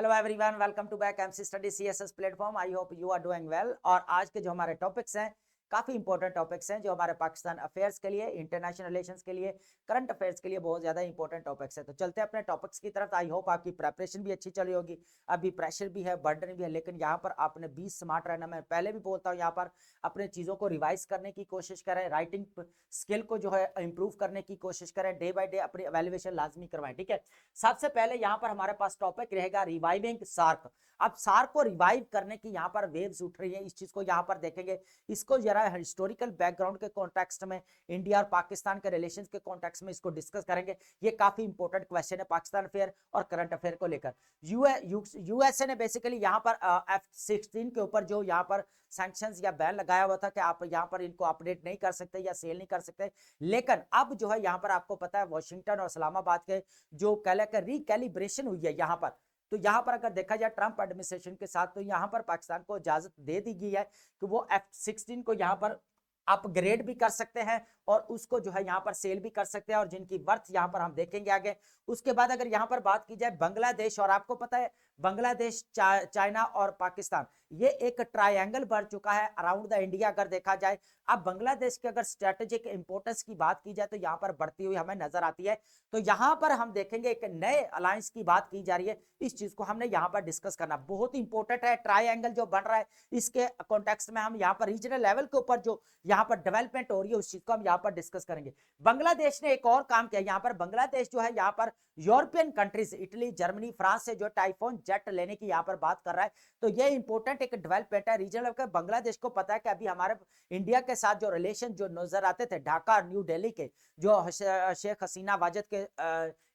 Hello everyone, welcome to back MC study CSS platform. I hope you are doing well. और आज के जो हमारे टॉपिक्स हैं काफी इंपॉर्टेंट टॉपिक्स हैं जो हमारे पाकिस्तान अफेयर्स के लिए, इंटरनेशनल रिलेशंस के लिए, करंट अफेयर्स के लिए बहुत ज्यादा इंपॉर्टेंट टॉपिक्स हैं। तो चलते हैं अपने टॉपिक्स की तरफ। आई होप आपकी प्रेपरेशन भी अच्छी चली होगी। अभी प्रेशर भी है, बर्डन भी है, लेकिन यहाँ पर आपने 20 स्मार्ट रहना। मैं पहले भी बोलता हूँ, यहाँ पर अपने चीजों को रिवाइज करने की कोशिश करें, राइटिंग स्किल को जो है इंप्रूव करने की कोशिश करें, डे बाय डे अपनी एवेल्युएशन लाजमी करवाएं। ठीक है, सबसे पहले यहाँ पर हमारे पास टॉपिक रहेगा रिवाइविंग सार्क। अब सार्क को रिवाइव करने की यहाँ पर वेव्स उठ रही है, इस चीज को यहाँ पर देखेंगे। इसको जरा हिस्टोरिकल बैकग्राउंड के कॉन्टेक्स्ट में, इंडिया और पाकिस्तान के रिलेशंस के कॉन्टेक्स्ट में इसको डिस्कस करेंगे। ये काफी इंपॉर्टेंट क्वेश्चन है पाकिस्तान अफेयर और करंट अफेयर को लेकर। यूएसए ने बेसिकली यहाँ पर F-16 के ऊपर जो यहाँ पर सैंक्शंस या बैन लगाया हुआ था कि आप यहाँ पर इनको अपडेट नहीं कर सकते या सेल नहीं कर सकते। लेकिन अब जो है यहाँ पर आपको पता है वाशिंगटन और इस्लामाबाद के जो रिकैलिब्रेशन हुई है यहाँ पर, तो यहाँ पर अगर देखा जाए ट्रंप एडमिनिस्ट्रेशन के साथ, तो यहाँ पर पाकिस्तान को इजाजत दे दी गई है कि वो F-16 को यहाँ पर अपग्रेड भी कर सकते हैं और उसको जो है यहाँ पर सेल भी कर सकते हैं, और जिनकी वर्थ यहाँ पर हम देखेंगे आगे। उसके बाद अगर यहाँ पर बात की जाए बांग्लादेश, और आपको पता है बांग्लादेश, चाइना और पाकिस्तान, ये एक ट्रायंगल बन चुका है अराउंड द इंडिया अगर देखा जाए। अब बांग्लादेश की अगर स्ट्रेटेजिक इंपोर्टेंस की बात की जाए तो यहाँ पर बढ़ती हुई हमें नजर आती है। तो यहाँ पर हम देखेंगे एक नए अलायंस की बात की जा रही है, इस चीज को हमने यहाँ पर डिस्कस करना बहुत इंपॉर्टेंट है। ट्रायंगल जो बन रहा है, इसके कॉन्टेक्स्ट में हम यहाँ पर रीजनल लेवल के ऊपर जो यहाँ पर डेवलपमेंट हो रही है उस चीज को हम यहाँ पर डिस्कस करेंगे। बांग्लादेश ने एक और काम किया यहाँ पर। बांग्लादेश जो है यहाँ पर European countries, Italy, Germany, France से जो टाइफोन जेट लेने की यहाँ पर बात कर रहा है। तो ये इंपॉर्टेंट एक डेवलपमेंट है रीजनल का। बांग्लादेश को पता है कि अभी हमारे इंडिया के साथ जो रिलेशन जो नजर आते थे ढाका और न्यू दिल्ली के, जो शेख हसीना वाजिद के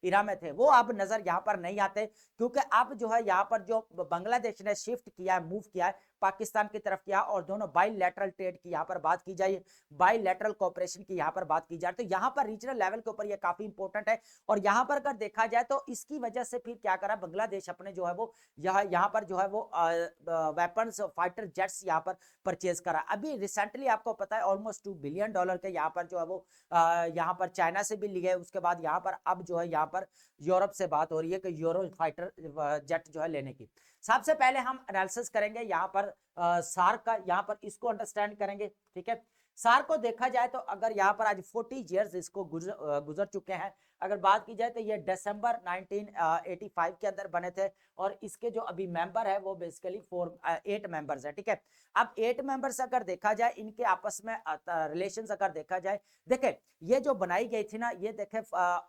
इरा में थे, वो अब नजर यहाँ पर नहीं आते, क्योंकि अब जो है यहाँ पर जो बांग्लादेश ने शिफ्ट किया है, मूव किया है पाकिस्तान की तरफ किया, और दोनों बाइलैटरल ट्रेड की यहाँ पर बात की जाए, बाइलैटरल कोऑपरेशन की यहाँ पर बात की जाए, तो यहाँ पर रीजनल लेवल के ऊपर ये काफी इंपॉर्टेंट है। और यहाँ पर अगर देखा जाए तो इसकी वजह से फिर क्या करा बांग्लादेश, अपने जो है वो यहाँ पर जो है वो वेपन्स, फाइटर जेट्स यहाँ पर परचेज करा। अभी रिसेंटली आपको पता है ऑलमोस्ट $2 बिलियन के यहाँ पर जो है वो यहाँ पर चाइना से भी लिए। उसके बाद यहाँ पर अब जो है यहाँ पर यूरोप से बात हो रही है कि यूरो फाइटर जेट जो है लेने की। सबसे पहले हम एनालिसिस करेंगे यहाँ पर सार्क का, यहाँ पर इसको अंडरस्टैंड करेंगे। ठीक है, सार्क को देखा जाए तो अगर यहाँ पर आज 40 इयर्स इसको गुजर चुके हैं। अगर बात की जाए तो ये दिसंबर 1985 के अंदर बने थे, और इसके जो अभी मेंबर है वो बेसिकली 8 मेंबर्स है। ठीक है, अब 8 मेंबर्स अगर देखा जाए, इनके आपस में रिलेशंस अगर देखा जाए, देखे ये जो बनाई गई थी ना, ये देखे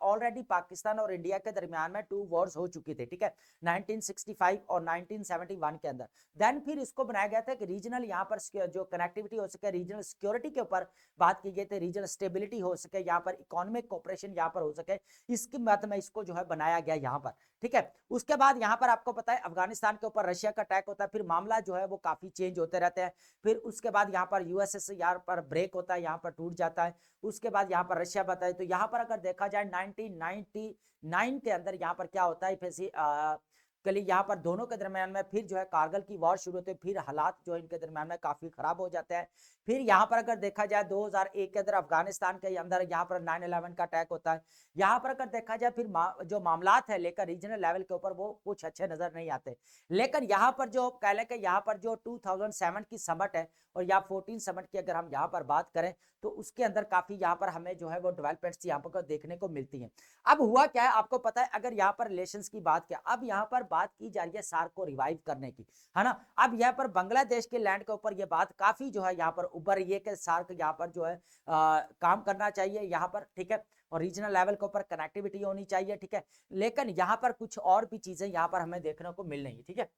ऑलरेडी पाकिस्तान और इंडिया के दरमियान में 2 वॉर्स हो चुकी थी। ठीक है, 1965 और 1971 के अंदर। देन फिर इसको बनाया गया था कि रीजनल यहाँ पर जो कनेक्टिविटी हो सके, रीजनल सिक्योरिटी के ऊपर बात की गई थी, रीजनल स्टेबिलिटी हो सके, यहाँ पर इकोनॉमिक कोऑपरेशन यहाँ पर हो सके, इसकी बात में इसको जो है बनाया गया यहाँ पर। ठीक है, उसके बाद यहाँ पर आपको पता है अफगानिस्तान के ऊपर रशिया का अटैक होता है, फिर मामला जो है वो काफी चेंज होते रहते हैं। फिर उसके बाद यहाँ पर यूएसएस यहाँ पर ब्रेक होता है, यहाँ पर टूट जाता है। उसके बाद यहाँ पर रशिया बताए, तो यहाँ पर अगर देखा जाए 1999 के अंदर यहाँ पर क्या होता है, फिर कली यहाँ पर दोनों के दरमियान में फिर जो है कारगिल की वॉर शुरू होती है, फिर हालात जो इनके दरमियान में काफी खराब हो जाते हैं। फिर यहाँ पर अगर देखा जाए 2001 के अंदर अफगानिस्तान के अंदर यहाँ पर 9/11 का अटैक होता है। यहाँ पर अगर देखा जाए फिर जो मामलात है लेकर रीजनल लेवल के ऊपर वो कुछ अच्छे नजर नहीं आते। लेकिन यहाँ पर जो कह लें कि यहाँ पर जो 2007 की समिट है और या 14 समिट की अगर हम यहाँ पर बात करें, तो उसके अंदर काफी यहाँ पर हमें जो है वो डेवलपमेंट्स यहाँ पर देखने को मिलती हैं। अब हुआ क्या है आपको पता है, अगर यहाँ पर रिलेशंस की बात किया, अब यहाँ पर बात की जा रही है सार्क को रिवाइव करने की, है ना। अब यहाँ पर बांग्लादेश के लैंड के ऊपर ये बात काफी जो है यहाँ पर उभर रही है कि सार्क यहाँ पर जो है काम करना चाहिए यहाँ पर। ठीक है, और रीजनल लेवल के ऊपर कनेक्टिविटी होनी चाहिए। ठीक है, लेकिन यहाँ पर कुछ और भी चीजें यहाँ पर हमें देखने को मिल रही। ठीक है,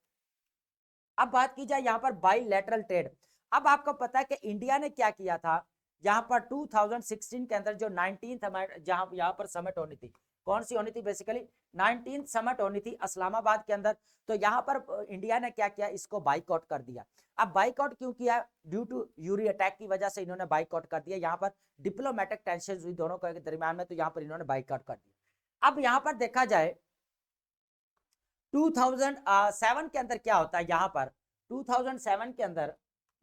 अब बात की जाए यहाँ पर बाइलैटरल ट्रेड। अब आपको पता है कि इंडिया ने क्या किया था यहाँ पर 2016 के अंदर, जो 19th जहां यहाँ पर समिट होनी थी, कौन सी होनी थी, बेसिकली 19th समिट होनी थी इस्लामाबाद के अंदर। तो यहाँ पर इंडिया ने क्या किया, इसको बाइकआउट कर दिया। अब बाइकआउट क्यों किया, ड्यू टू यूरी अटैक की वजह से इन्होंने बाइकआउट कर दिया। यहाँ पर डिप्लोमेटिक टेंशन हुई दोनों के दरमियान में, तो यहाँ पर इन्होंने बाइकआउट कर दिया। अब यहाँ पर देखा जाए 2007 के अंदर क्या होता है, यहाँ पर 2007 के अंदर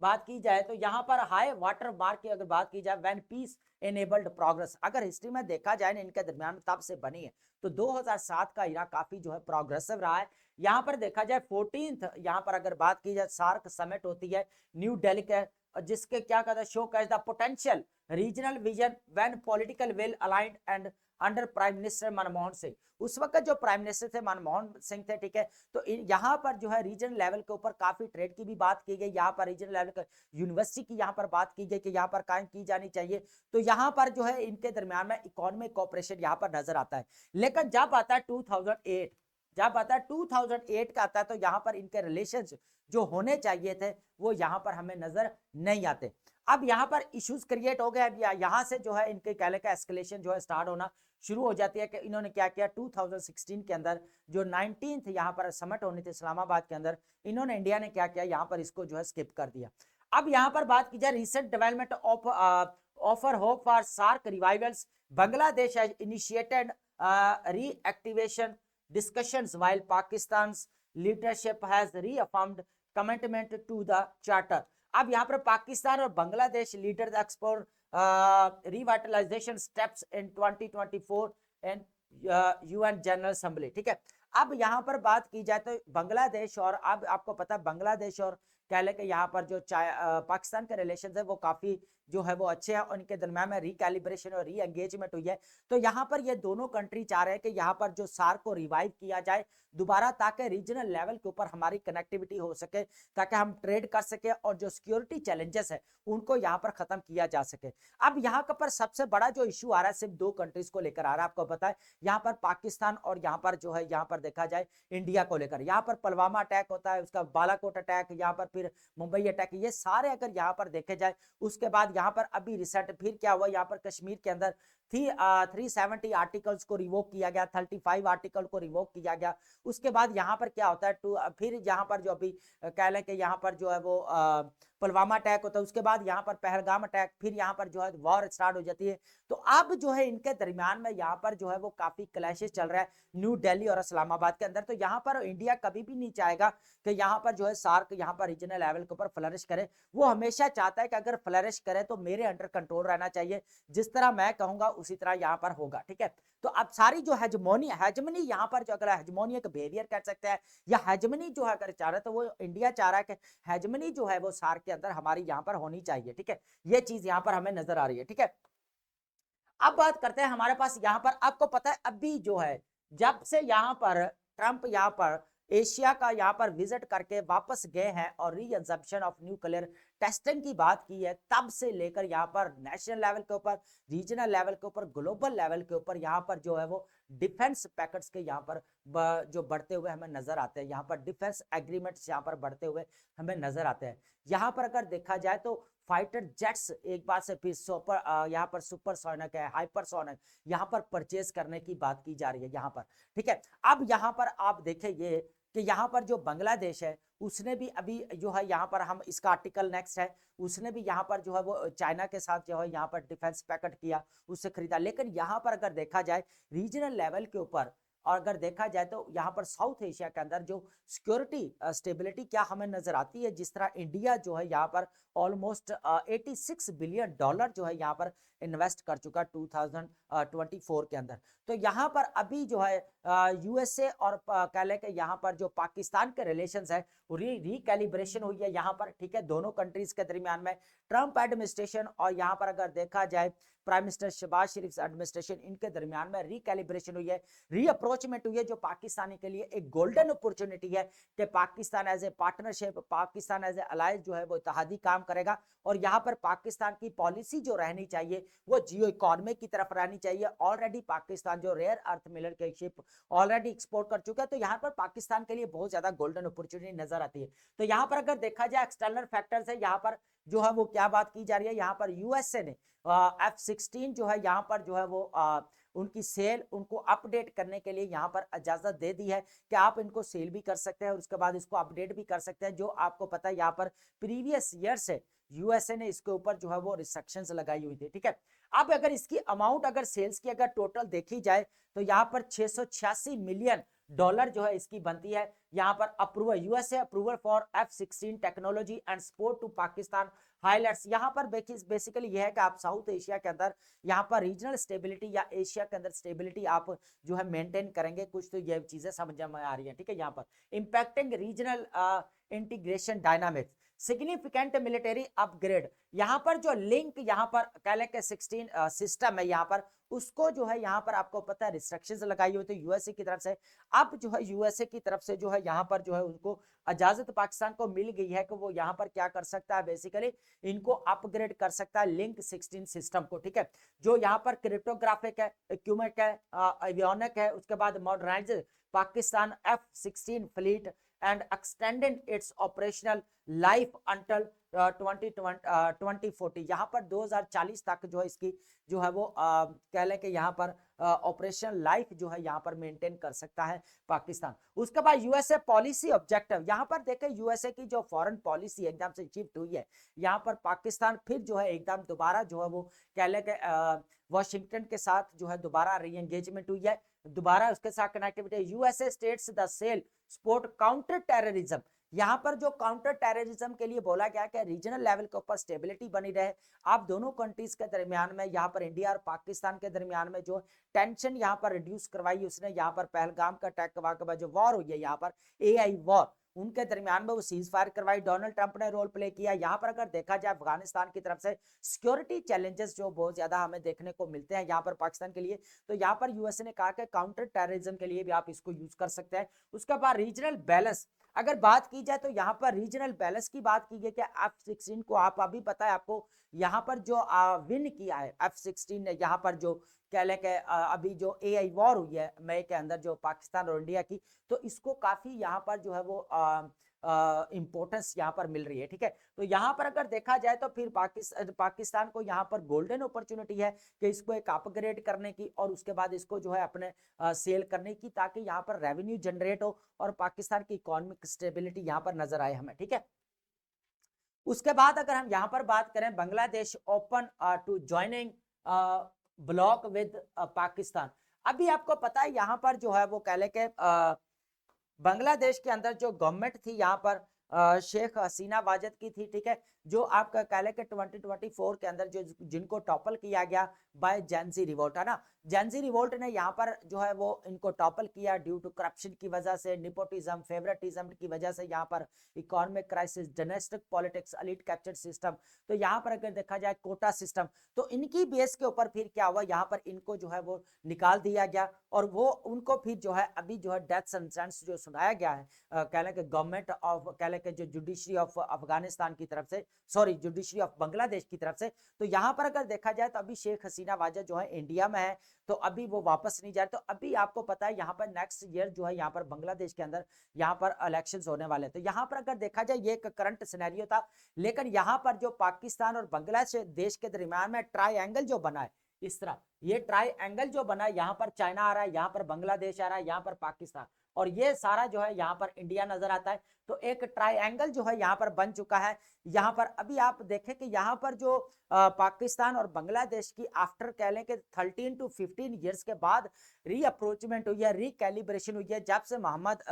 बात की जाए तो यहाँ पर हाई वाटर मार्क की अगर बात की जाए, व्हेन पीस एनेबल्ड प्रोग्रेस, अगर हिस्ट्री में देखा जाए ना इनके दरमियान तब से बनी है, तो 2007 का इरा काफी जो है प्रोग्रेसिव रहा है। यहाँ पर देखा जाए 14th, यहाँ पर अगर बात की जाए सार्क समिट होती है न्यू दिल्ली के, जिसके क्या कहता है, showcases the potential regional vision when political will aligned and under prime minister Manmohan Singh. उस वक्त जो प्राइम मिनिस्टर थे मनमोहन सिंह थे, ठीक है, तो यहाँ पर जो है रीजनल लेवल के ऊपर काफी ट्रेड की भी बात की गई, यहाँ पर रीजनल लेवल यूनिवर्सिटी की यहाँ पर बात की गई कि यहाँ पर कायम की जानी चाहिए। तो यहाँ पर जो है इनके दरमियान में इकोनॉमिक कोऑपरेशन यहाँ पर नजर आता है। लेकिन जब आता है 2008, जब आता है 2008 का आता है, तो यहाँ पर इनके रिलेशंस जो होने चाहिए थे वो यहाँ पर हमें नजर नहीं आते। अब यहाँ पर इश्यूज क्रिएट हो गए, अब यहाँ से जो है इनके कहने का एस्केलेशन जो है स्टार्ट होना शुरू हो जाती है कि इन्होंने क्या किया 2016 के अंदर, जो 19th यहाँ पर समिट होनी थी इस्लामाबाद के अंदर, इन्होंने इंडिया ने क्या किया यहाँ पर इसको जो है स्किप कर दिया। अब यहाँ पर बात की जाए recent development of offer hope for SAARC revivals, Bangladesh has initiated reactivation discussions while Pakistan's leadership has reaffirmed commitment to the charter। अब यहाँ पर पाकिस्तान और Bangladesh leaders explore revitalisation steps in 2024 and UN general assembly, ठीक है। अब यहाँ पर बात की जाए तो बांग्लादेश, और अब आपको पता है बांग्लादेश और कह ले कि यहाँ पर जो पाकिस्तान के रिलेशन है वो काफी जो है वो अच्छे हैं, और इनके दरम्यान में रिकैलिब्रेशन और री एंगेजमेंट हुई है। तो यहाँ पर ये दोनों कंट्री चाह रहे हैं कि यहाँ पर जो सार्क को रिवाइव किया जाए दोबारा, ताकि रीजनल लेवल के ऊपर हमारी कनेक्टिविटी हो सके, ताकि हम ट्रेड कर सके और जो सिक्योरिटी चैलेंजेस है उनको यहाँ पर खत्म किया जा सके। अब यहाँ पर सबसे बड़ा जो इशू आ रहा है सिर्फ दो कंट्रीज को लेकर आ रहा है, आपको पता है, यहाँ पर पाकिस्तान और यहाँ पर जो है यहाँ पर देखा जाए इंडिया को लेकर। यहाँ पर पुलवामा अटैक होता है, उसका बालाकोट अटैक, यहाँ पर फिर मुंबई अटैक, ये सारे अगर यहाँ पर देखे जाए, उसके बाद यहाँ पर अभी रिसेंट फिर क्या हुआ, यहाँ पर कश्मीर के अंदर 370 आर्टिकल्स को रिवोक किया गया, 35 आर्टिकल को रिवोक किया गया। उसके बाद यहाँ पर क्या होता है फिर यहाँ पर जो अभी कह लें कि यहाँ पर जो है वो पुलवामा अटैक होता है, उसके बाद यहाँ पर पहलगाम अटैक, फिर यहाँ पर जो है वॉर स्टार्ट हो जाती है। तो अब जो है इनके दरमियान में यहाँ पर जो है वो काफी क्लैशेस चल रहा है न्यू दिल्ली और इस्लामाबाद के अंदर। तो यहाँ पर इंडिया कभी भी नहीं चाहेगा कि यहाँ पर जो है सार्क यहाँ पर रीजनल लेवल के ऊपर फ्लरिश करे। वो हमेशा चाहता है कि अगर फ्लरिश करे तो मेरे अंडर कंट्रोल रहना चाहिए, जिस तरह मैं कहूंगा उसी तरह यहाँ पर होगा, ठीक है। तो अब सारी जो हेजमनी यहाँ पर जो अगर हेजमोनी एक बिहेवियर कर सकते हैं, या हेजमनी जो है अगर चाह रहे तो वो इंडिया चाह रहा है कि हेजमनी जो है वो सार्क के अंदर हमारी यहाँ पर होनी चाहिए, ठीक है। ये चीज यहाँ पर हमें नजर आ रही है, ठीक है। अब बात करते हैं हमारे पास यहाँ पर, आपको पता है अभी जो है जब से यहाँ पर ट्रंप यहाँ पर एशिया का यहाँ पर विजिट करके वापस गए हैं और रीअजम्पशन ऑफ न्यूक्लियर टेस्टिंग की बात की है, तब से लेकर यहाँ पर नेशनल लेवल के ऊपर, रीजनल लेवल के ऊपर, ग्लोबल लेवल के ऊपर यहाँ पर जो है वो डिफेंस पैकेट्स के यहाँ पर जो बढ़ते हुए हमें नजर आते हैं, यहाँ पर डिफेंस एग्रीमेंट्स यहाँ पर बढ़ते हुए हमें नजर आते हैं। यहाँ पर अगर देखा जाए तो फाइटर जेट्स एक बार से फिर यहाँ पर सुपरसोनिक है, हाइपरसोनिक यहाँ पर परचेज करने की बात की जा रही है यहाँ पर, ठीक है। अब यहाँ पर आप देखें ये कि यहाँ पर जो बांग्लादेश है उसने भी अभी जो है यहाँ पर, हम इसका आर्टिकल नेक्स्ट है, उसने भी यहाँ पर जो है वो चाइना के साथ जो है यहाँ पर डिफेंस पैकेट किया, उससे खरीदा। लेकिन यहाँ पर अगर देखा जाए रीजनल लेवल के ऊपर, और अगर देखा जाए तो यहाँ पर साउथ एशिया के अंदर जो सिक्योरिटी स्टेबिलिटी क्या हमें नजर आती है, जिस तरह इंडिया जो है यहाँ पर ऑलमोस्ट 86 बिलियन डॉलर जो है यहाँ पर इन्वेस्ट कर चुका 2024 के अंदर। तो यहाँ पर अभी जो है यूएसए और कह लें कि यहाँ पर जो पाकिस्तान के रिलेशंस है रिकैलिब्रेशन हुई है यहाँ पर, ठीक है, दोनों कंट्रीज के दरमियान में। ट्रंप एडमिनिस्ट्रेशन और यहाँ पर अगर देखा जाए प्राइम मिनिस्टर शहबाज शरीफ एडमिनिस्ट्रेशन, इनके दरमियान में रिकैलिब्रेशन हुई है, रीअप्रोचमेंट हुई है, जो पाकिस्तानी के लिए एक गोल्डन अपॉर्चुनिटी है कि Pakistan as a partnership, Pakistan as a alliance जो है वो इत्तेहादी काम करेगा। और यहाँ पर पाकिस्तान की पॉलिसी जो रहनी चाहिए वो जियो इकोनॉमी की तरफ रहनी चाहिए। ऑलरेडी पाकिस्तान जो रेयर अर्थ मिलर के शिप ऑलरेडी एक्सपोर्ट कर चुका है, तो यहाँ पर पाकिस्तान के लिए बहुत ज्यादा गोल्डन अपॉर्चुनिटी नजर आती है। तो यहाँ पर अगर देखा जाए एक्सटर्नल फैक्टर्स है, यहाँ पर जो है वो क्या बात की जा रही है, यहाँ पर यूएसए ने F-16 जो है यहाँ पर जो है वो उनकी सेल उनको अपडेट करने के लिए यहाँ पर इजाजत दे दी है कि आप इनको सेल भी कर सकते हैं और उसके बाद इसको अपडेट भी कर सकते हैं। जो आपको पता है यहाँ पर प्रीवियस ईयर से यूएसए ने इसके ऊपर जो है वो रिस्ट्रिक्शंस लगाई हुई थी, ठीक है। अब अगर इसकी अमाउंट अगर सेल्स की अगर टोटल देखी जाए तो यहाँ पर 686 मिलियन डॉलर जो है इसकी बनती है। यहाँ पर approval, USA approval for F-16 technology and support to Pakistan highlights. यहाँ पर बेसिकली यह है कि आप साउथ एशिया के अंदर यहाँ पर रीजनल स्टेबिलिटी या एशिया के अंदर स्टेबिलिटी आप जो है मेंटेन करेंगे, कुछ तो ये चीजें समझ में आ रही है, ठीक है। यहाँ पर impacting regional integration dynamics, significant military upgrade. यहाँ पर जो लिंक यहाँ पर कह लें कि 16 सिस्टम है यहाँ पर, उसको जो है यहाँ पर आपको पता है रिस्ट्रिक्शंस लगाई हुई थी यूएसए की तरफ से। अब जो है यूएसए की तरफ से जो है यहाँ पर जो है उनको इजाजत पाकिस्तान को मिल गई है कि वो यहाँ पर क्या कर सकता है, बेसिकली इनको अपग्रेड कर सकता है लिंक 16 सिस्टम को, ठीक है। जो यहाँ पर क्रिप्टोग्राफिक है, एक्यूमेक है, एवियोनिक है, उसके बाद modernised Pakistan F-16 fleet and extended its operational life until 2040। यहाँ पर 2040 तक जो है इसकी जो है वो कह लें कि यहाँ पर ऑपरेशनल लाइफ जो है यहाँ पर मेंटेन कर सकता है पाकिस्तान। उसके बाद यूएसए पॉलिसी ऑब्जेक्टिव, यहाँ पर देखें यूएसए की जो फॉरेन पॉलिसी एकदम से शिफ्ट हुई है, यहाँ पर पाकिस्तान फिर जो है एकदम दोबारा जो है वो कह लें कि वाशिंगटन के साथ जो है दोबारा री एंगेजमेंट हुई है, दोबारा उसके साथ connectivity. USA states the sell support counter terrorism, यहाँ पर जो काउंटर टेररिज्म के लिए बोला गया कि रीजनल लेवल के ऊपर स्टेबिलिटी बनी रहे। आप दोनों कंट्रीज के दरमियान में यहाँ पर इंडिया और पाकिस्तान के दरमियान में जो टेंशन यहाँ पर रिड्यूस करवाई उसने, यहाँ पर पहलगाम का अटैक के बाद जो वॉर हुई है यहाँ पर AI वॉर, उनके दरमियान में वो सीज फायर करवाई, डोनाल्ड ट्रंप ने रोल प्ले किया। यहाँ पर अगर देखा जाए अफगानिस्तान की तरफ से सिक्योरिटी चैलेंजेस जो बहुत ज्यादा हमें देखने को मिलते हैं यहाँ पर पाकिस्तान के लिए, तो यहाँ पर यूएसए ने कहा कि काउंटर टेररिज्म के लिए भी आप इसको यूज कर सकते हैं। उसके बाद रीजनल बैलेंस अगर बात की जाए तो यहाँ पर रीजनल बैलेंस की बात की गई कि F-16 को आप अभी पता है आपको यहाँ पर जो विन किया है F-16 ने, यहाँ पर जो कह लें कि अभी जो AI वॉर हुई है मई के अंदर जो पाकिस्तान और इंडिया की, तो इसको काफी यहाँ पर जो है वो इंपॉर्टेंस यहाँ पर मिल रही है, ठीक है। तो यहाँ पर अगर देखा जाए तो फिर पाकिस्तान को यहाँ पर गोल्डन अपॉर्चुनिटी है कि इसको एक अपग्रेड करने की और उसके बाद इसको जो है अपने सेल करने की, ताकि यहाँ पर रेवेन्यू जनरेट हो और पाकिस्तान की इकोनॉमिक स्टेबिलिटी यहाँ पर नजर आए हमें, ठीक है। उसके बाद अगर हम यहाँ पर बात करें Bangladesh open to joining block with Pakistan. अभी आपको पता है यहाँ पर जो है वो कह ले के बांग्लादेश के अंदर जो गवर्नमेंट थी यहाँ पर शेख हसीना वाजद की थी, ठीक है। जो आपका कह लें कि 2024 के अंदर जो जिनको टॉपल किया गया बाय जेंजी रिवोल्ट, है ना। जेंजी रिवोल्ट ने यहाँ पर जो है वो इनको टॉपल किया ड्यू टू करप्शन की वजह से, निपोटिज्म, फेवरेटिज्म की वजह से, यहाँ पर economic crisis, domestic politics, elite capture system. तो यहाँ पर अगर देखा जाए कोटा सिस्टम, तो इनकी बेस के ऊपर फिर क्या हुआ, यहाँ पर इनको जो है वो निकाल दिया गया और वो उनको फिर जो है अभी जो है डेथ सेंटेंस जो सुनाया गया है कह लें कि गवर्नमेंट ऑफ कह लें कि जो जुडिशरी ऑफ अफगानिस्तान की तरफ से, सॉरी जुडिशरी ऑफ बांग्लादेश की तरफ से। तो यहाँ पर अगर देखा जाए तो अभी शेख हसीना वाजद जो है इंडिया में है, तो अभी वो वापस नहीं जा रहे। तो अभी आपको पता है यहाँ पर नेक्स्ट ईयर जो है यहाँ पर बांग्लादेश के अंदर यहाँ पर इलेक्शंस होने वाले। तो यहाँ पर अगर देखा जाए ये एक करंट सिनेरियो था, लेकिन यहाँ पर जो पाकिस्तान और बांग्लादेश के दरमियान में ट्राइएंगल जो बना है, इस तरह ये ट्राइएंगल जो बना है, यहाँ पर चाइना आ रहा है, यहाँ पर बांग्लादेश आ रहा है, यहाँ पर पाकिस्तान, और ये सारा जो है यहाँ पर इंडिया नजर आता है। तो एक ट्राइएंगल जो है यहाँ पर बन चुका है। यहाँ पर अभी आप देखें कि यहाँ पर जो पाकिस्तान और बांग्लादेश की आफ्टर कह लें कि 13 to 15 ईयर्स के बाद रीअप्रोचमेंट हुई है, रिकैलिब्रेशन हुई है, जब से मोहम्मद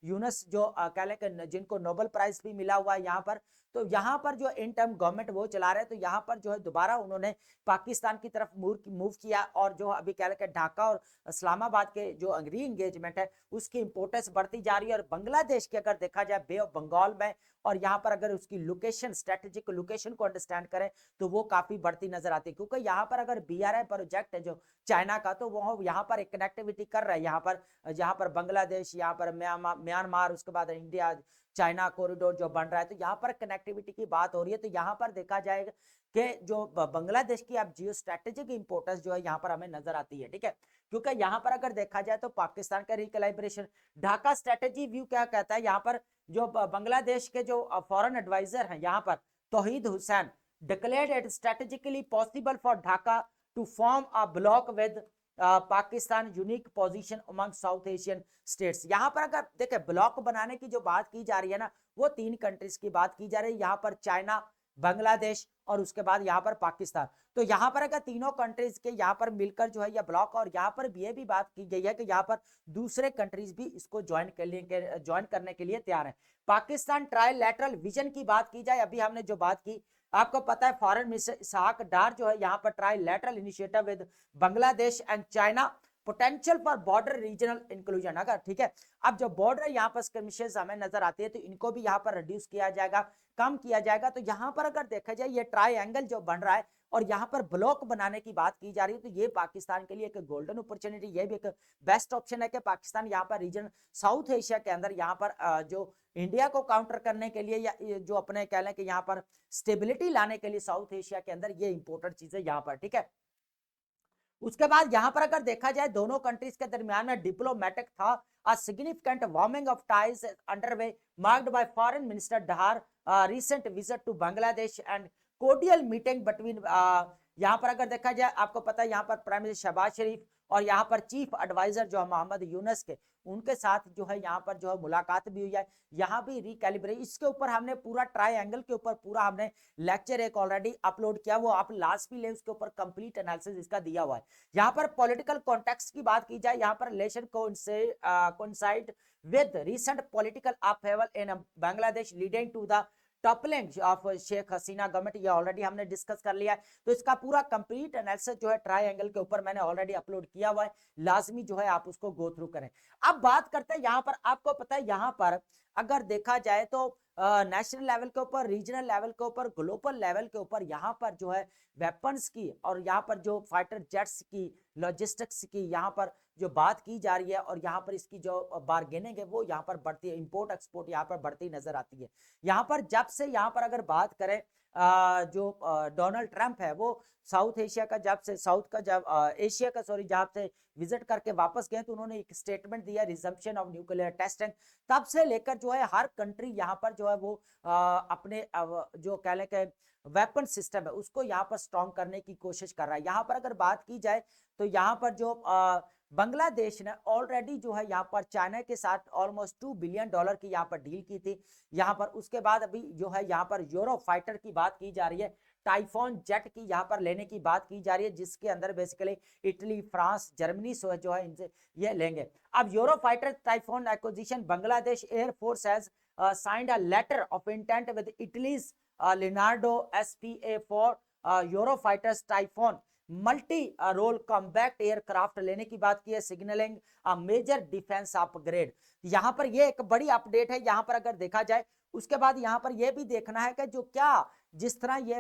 यूनुस जो कह लें कि जिनको नोबेल प्राइज भी मिला हुआ है यहाँ पर, तो यहाँ पर जो इन टर्म गवर्नमेंट वो चला रहे हैं। तो यहाँ पर जो है दोबारा उन्होंने पाकिस्तान की तरफ मूव किया और जो अभी कह लें कि ढाका और इस्लामाबाद के जो री एंगेजमेंट है उसकी इंपोर्टेंस बढ़ती जा रही है। और बांग्लादेश की अगर देखा जाए बे ऑफ बंगाल में, और यहाँ पर अगर उसकी लोकेशन, स्ट्रेटेजिक लोकेशन को अंडरस्टैंड करें तो वो काफी बढ़ती नजर आती है, क्योंकि यहाँ पर अगर BRI प्रोजेक्ट है जो चाइना का, तो वो यहाँ पर एक कनेक्टिविटी कर रहा है, यहाँ पर बांग्लादेश, यहाँ पर म्यांमार, उसके बाद इंडिया चाइना कॉरिडोर जो बन रहा है। तो यहाँ पर कनेक्टिविटी की बात हो रही है। तो यहाँ पर देखा जाएगा कि जो बांग्लादेश की अब जियो स्ट्रेटेजिक इंपोर्टेंस जो है यहाँ पर हमें नजर आती है, ठीक है। क्योंकि यहाँ पर अगर देखा जाए तो पाकिस्तान का रिकैलिब्रेशन, ढाका स्ट्रेटेजी व्यू क्या कहता है, यहाँ पर जो बांग्लादेश के जो फॉरेन एडवाइजर हैं यहाँ पर Touhid Hossain declared it strategically possible for Dhaka to form a bloc with Pakistan unique position among South Asian states. यहाँ पर अगर देखें ब्लॉक बनाने की जो बात की जा रही है ना, वो 3 कंट्रीज की बात की जा रही है, यहाँ पर चाइना, बांग्लादेश और उसके बाद यहाँ पर पाकिस्तान। तो यहाँ पर अगर तीनों कंट्रीज के यहाँ पर मिलकर जो है यह ब्लॉक, और यहाँ पर ये भी बात की गई है कि यहाँ पर दूसरे कंट्रीज भी इसको ज्वाइन करने के लिए तैयार है। पाकिस्तान ट्राइलैटरल विजन की बात की जाए, अभी हमने जो बात की, आपको पता है फॉरेन मिनिस्टर इसहाक डार जो है यहाँ पर trilateral initiative with Bangladesh and China potential for border regional inclusion. अगर ठीक है, अब जो बॉर्डर यहाँ पर स्किर्मिशेस हमें नजर आती है तो इनको भी यहाँ पर रिड्यूस किया जाएगा, कम किया जाएगा। तो यहाँ पर अगर देखा जाए ये ट्राइंगल जो बन रहा है और यहाँ पर ब्लॉक बनाने की बात की जा रही है, तो ये पाकिस्तान के लिए एक गोल्डन अपॉर्चुनिटी, ये भी एक बेस्ट ऑप्शन है कि पाकिस्तान यहाँ पर रीजन साउथ एशिया के अंदर यहाँ पर जो इंडिया को काउंटर करने के लिए या जो अपने कह लें कि यहाँ पर स्टेबिलिटी लाने के लिए साउथ एशिया के अंदर ये इंपॉर्टेंट चीज है यहाँ पर, ठीक है। उसके बाद यहां पर अगर देखा जाए दोनों कंट्रीज के दरमियान में डिप्लोमेटिक था a significant warming of ties underway marked by foreign minister Dahar recent visit to Bangladesh and cordial meeting between यहाँ पर अगर देखा जाए आपको पता है यहाँ पर प्राइम मिनिस्टर शहबाज शरीफ और यहाँ पर चीफ एडवाइजर जो है मोहम्मद यूनुस के, उनके साथ जो है यहाँ पर जो है मुलाकात भी हुई है। यहाँ भी रिकैलिब्रेट, इसके ऊपर हमने पूरा ट्राइंगल के ऊपर पूरा हमने लेक्चर एक ऑलरेडी अपलोड किया, वो आप लास्ट भी ले, उसके ऊपर कंप्लीट एनालिसिस इसका दिया हुआ है। यहाँ पर पॉलिटिकल कॉन्टेक्स्ट की बात की जाए, यहाँ पर relation coincide with recent political upheaval in Bangladesh leading to the toppling of Sheikh Hasina government, ये ऑलरेडी हमने डिस्कस कर लिया है। तो इसका पूरा कंप्लीट एनालिसिस जो है ट्राइंगल के ऊपर मैंने ऑलरेडी अपलोड किया हुआ है, लाजमी जो है आप उसको गो थ्रू करें। अब बात करते हैं यहाँ पर, आपको पता है यहाँ पर अगर देखा जाए तो नेशनल लेवल के ऊपर, रीजनल लेवल के ऊपर, ग्लोबल लेवल के ऊपर यहाँ पर जो है वेपन्स की और यहाँ पर जो फाइटर जेट्स की, लॉजिस्टिक्स की यहाँ पर जो बात की जा रही है और यहाँ पर इसकी जो बार्गेनिंग है वो यहाँ पर बढ़ती है, इंपोर्ट एक्सपोर्ट यहाँ पर बढ़ती नजर आती है। यहाँ पर जब से यहाँ पर अगर बात करें जो डोनाल्ड ट्रंप है वो साउथ एशिया का जब से एशिया का जब से विजिट करके वापस गए तो उन्होंने एक स्टेटमेंट दिया रिजम्पशन ऑफ न्यूक्लियर टेस्टिंग। तब से लेकर जो है हर कंट्री यहाँ पर जो है वो अपने जो कह लें कि वेपन सिस्टम है उसको यहाँ पर स्ट्रॉन्ग करने की कोशिश कर रहा है। यहाँ पर अगर बात की जाए तो यहाँ पर जो बांग्लादेश ने ऑलरेडी जो है यहाँ पर चाइना के साथ ऑलमोस्ट $2 बिलियन की यहाँ पर डील की थी यहाँ पर। उसके बाद अभी जो है यहाँ पर यूरो फाइटर की बात की जा रही है, टाइफोन जेट की यहाँ पर लेने की बात की जा रही है, जिसके अंदर बेसिकली इटली, फ्रांस, जर्मनी जो है इनसे ये लेंगे। अब euro fighter typhoon acquisition, Bangladesh air force has signed a letter of intent with Italy's Leonardo SPA4 Eurofighters Typhoon multi role combat aircraft लेने की बात की है, सिग्नलिंग मेजर डिफेंस अपग्रेड। यहाँ पर ये एक बड़ी अपडेट है यहाँ पर अगर देखा जाए। उसके बाद यहाँ पर यह भी देखना है कि जो क्या जिस तरह ये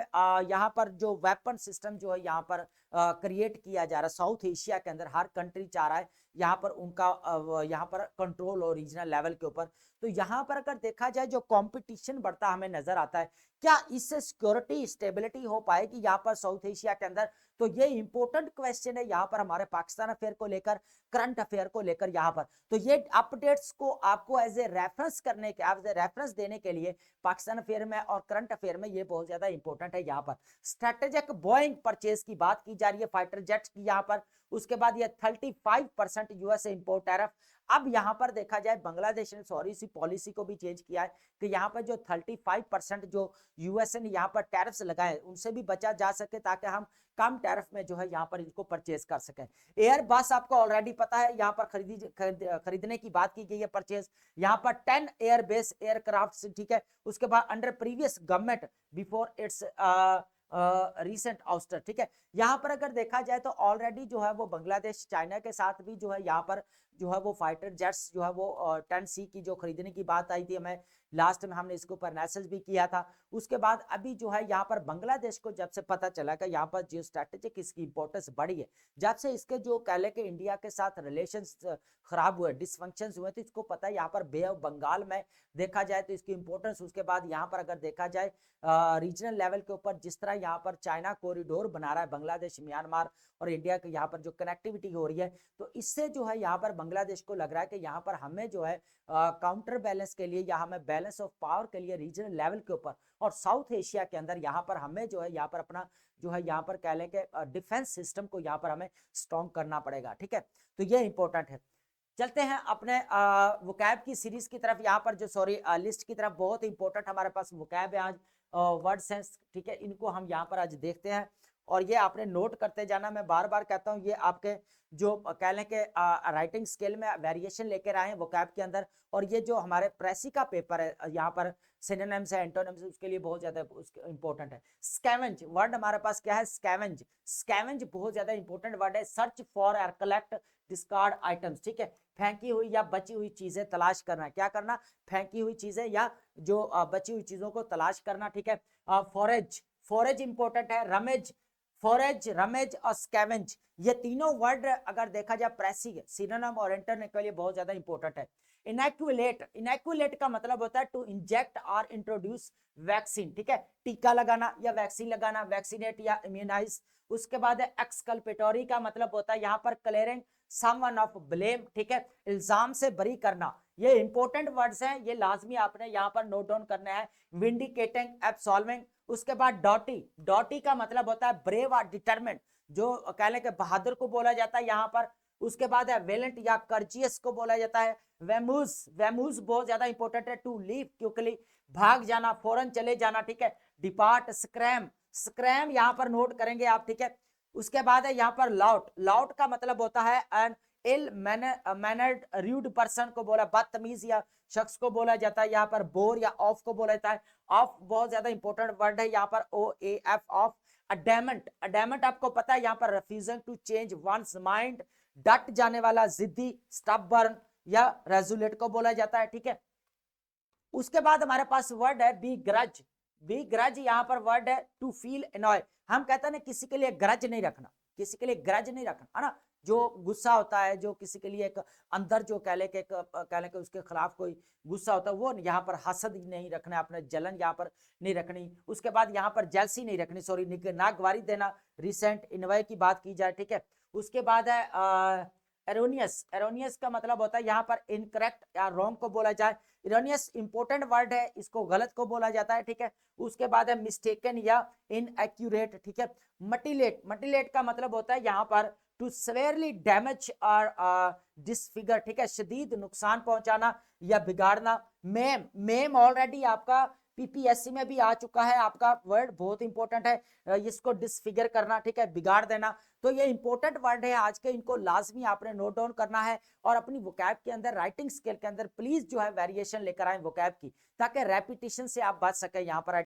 यहाँ पर जो वेपन सिस्टम जो है यहाँ पर क्रिएट किया जा रहा है साउथ एशिया के अंदर, हर कंट्री चाह रहा है यहाँ पर उनका यहाँ पर कंट्रोल और रीजनल लेवल के ऊपर। तो यहाँ पर अगर देखा जाए जो कंपटीशन बढ़ता हमें नजर आता है, क्या इससे सिक्योरिटी स्टेबिलिटी हो पाएगी यहाँ पर साउथ एशिया के अंदर? तो ये इंपॉर्टेंट क्वेश्चन है यहाँ पर हमारे पाकिस्तान अफेयर को लेकर, करंट अफेयर को लेकर यहाँ पर। तो ये अपडेट्स को आपको एज ए रेफरेंस करने के, एज ए रेफरेंस देने के लिए पाकिस्तान अफेयर में और करंट अफेयर में ये बहुत ज्यादा इंपॉर्टेंट है। यहाँ पर स्ट्रेटेजिक बोइंग परचेज की बात की जा रही है फाइटर जेट्स की यहाँ पर। उसके बाद ये 35% यूएसए इंपोर्ट टैरिफ। अब यहाँ पर देखा जाए बांग्लादेश ने सॉरी इसी पॉलिसी को भी चेंज किया है कि यहाँ पर जो 35% जो यूएसए ने यहाँ पर टैरिफ्स लगाए उनसे भी बचा जा सके, ताकि हम कम टैरिफ में जो है यहाँ पर इनको परचेज कर सकें। एयर बस आपको ऑलरेडी पता है यहाँ पर खरीदने की बात की गई है, परचेज यहाँ पर 10 एयरबेस एयरक्राफ्ट, ठीक है। उसके बाद under previous government before its recent ouster, ठीक है। यहाँ पर अगर देखा जाए तो ऑलरेडी जो है वो बांग्लादेश चाइना के साथ भी जो है यहाँ पर जो है वो फाइटर जेट्स जो है वो 10C की जो खरीदने की बात आई थी, हमें लास्ट में हमने इसके ऊपर मैसेज भी किया था। उसके बाद अभी जो है यहाँ पर बांग्लादेश को जब से पता चला कि यहाँ पर जियो स्ट्रेटेजिक इसकी इंपॉर्टेंस बढ़ी है, जब से इसके जो कह ले कि इंडिया के साथ रिलेशंस खराब हुए, डिसफंक्शन हुए, तो इसको पता है यहाँ पर बे ऑफ बंगाल में देखा जाए तो इसकी इंपॉर्टेंस। उसके बाद यहाँ पर अगर देखा जाए रीजनल लेवल के ऊपर जिस तरह यहाँ पर चाइना कॉरिडोर बना रहा है बांग्लादेश, म्यांमार और इंडिया के यहाँ पर जो कनेक्टिविटी हो रही है, तो इससे जो है यहाँ पर बांग्लादेश को लग रहा है कि यहाँ पर हमें जो है काउंटर बैलेंस के लिए या हमें बैलेंस ऑफ पावर के लिए रीजनल लेवल के ऊपर और साउथ एशिया के अंदर यहाँ पर हमें जो है यहाँ पर अपना जो है यहाँ पर कह लें कि डिफेंस सिस्टम को यहाँ पर हमें स्ट्रॉन्ग करना पड़ेगा, ठीक है। तो ये इंपॉर्टेंट है। चलते हैं अपने वोकैब की सीरीज की तरफ, यहाँ पर जो लिस्ट की तरफ। बहुत इंपॉर्टेंट हमारे पास वोकैब है आज, वर्ड्स हैं, ठीक है, इनको हम यहाँ पर आज देखते हैं और ये आपने नोट करते जाना। मैं बार बार कहता हूँ ये आपके जो कह लें कि राइटिंग स्किल में वेरिएशन लेकर आए हैं वोकैब के अंदर। और ये जो हमारे प्रेसी का पेपर है यहाँ पर सिनोनिम्स है, एंटोनिम्स, उसके लिए बहुत ज्यादा इंपॉर्टेंट है। स्कैवेंज वर्ड हमारे पास क्या है, स्कैवेंज। स्कैवेंज बहुत ज्यादा इंपॉर्टेंट वर्ड है। सर्च फॉर और कलेक्ट डिस्कार्ड आइटम्स, ठीक है, फेंकी हुई या बची हुई चीजें तलाश करना। क्या करना, फेंकी हुई चीजें या जो बची हुई चीजों को तलाश करना, ठीक है। फॉरेज, फॉरेज इंपॉर्टेंट है। रमेज, फॉरेज, रमेज और स्कैवेंज, ये तीनों वर्ड अगर देखा जाए प्रेसी सिनोनिम और एंटोनिम के लिए बहुत ज्यादा इंपॉर्टेंट है। इनएक्युलेट, इनएक्युलेट का मतलब होता है टू इंजेक्ट और इंट्रोड्यूस वैक्सीन, ठीक है, टीका लगाना या वैक्सीन लगाना, वैक्सीनेट या इम्यूनाइज। उसके बाद है एक्सकल्पेटोरी का मतलब होता है यहाँ पर क्लियरिंग समवन ऑफ ब्लेम, ठीक है, इल्जाम से बरी करना। ये इंपॉर्टेंट वर्ड्स हैं, ये लाजमी आपने यहाँ पर नोट डाउन करना है। विंडिकेटिंग, एब्सॉल्विंग। उसके बाद डॉटी, डॉटी का मतलब होता है ब्रेव और डिटरमिन्ड, जो कह लें कि बहादुर को बोला जाता है यहाँ पर। उसके बाद है वेलेंट या कर्जियस को बोला जाता है। वेमूज, वेमूज बहुत ज्यादा इंपॉर्टेंट है, टू लीव क्विकली, भाग जाना, फौरन चले जाना, ठीक है। डिपार्ट, स्क्रैम, स्क्रैम यहाँ पर नोट करेंगे आप, ठीक है। उसके बाद है यहाँ पर लाउट, लाउट का मतलब होता है an ill mannered rude person को बोला, बदतमीज या शख्स को बोला जाता है यहाँ पर। बोर या ऑफ को बोला जाता है। ऑफ बहुत ज्यादा इंपॉर्टेंट वर्ड है यहाँ पर, ओ ए एफ, ऑफ। अडेमेंट, अडेमेंट आपको पता है यहाँ पर refusing to change once mind, डट जाने वाला, जिद्दी, स्टबबर्न या रेजुलेट को बोला जाता है, ठीक है। उसके बाद हमारे पास वर्ड है बी ग्रज, बी ग्रज यहाँ पर वर्ड है टू फील एनॉय। हम कहते हैं ना किसी के लिए ग्रज नहीं रखना, किसी के लिए ग्रज नहीं रखना, है ना, जो गुस्सा होता है, जो किसी के लिए एक अंदर जो कह ले के उसके खिलाफ कोई गुस्सा होता है, वो यहाँ पर हसद नहीं रखना, अपने जलन यहाँ पर नहीं रखनी। उसके बाद यहाँ पर जेलसी नहीं रखनी, सॉरी, नागवारी देना, रिसेंट, इन्वॉय की बात की जाए, ठीक है। उसके बाद है एरोनियस, एरोनियस का मतलब होता है यहाँ पर इनकरेक्ट या रॉन्ग को बोला जाए। इरोनियस इंपॉर्टेंट वर्ड है, इसको गलत को बोला जाता है, ठीक है। उसके बाद है मिस्टेकन या इनएक्यूरेट, ठीक है। मटिलेट, मटिलेट का मतलब होता है यहाँ पर टू सेवेरली डैमेज और डिसफिगर, ठीक है, शदीद नुकसान पहुंचाना या बिगाड़ना। मेम, मेम ऑलरेडी आपका पीपीएससी में भी आ चुका है, आपका वर्ड बहुत इंपॉर्टेंट है, इसको डिसफिगर करना, ठीक है, बिगाड़ देना। तो ये इंपॉर्टेंट वर्ड है आज के, इनको लाजमी आपने नोट डाउन करना है और अपनी वोकैब के अंदर, राइटिंग स्किल के अंदर प्लीज जो है वेरिएशन लेकर आए वोकैब की, ताकि रेपिटेशन से आप बच सके यहाँ पर।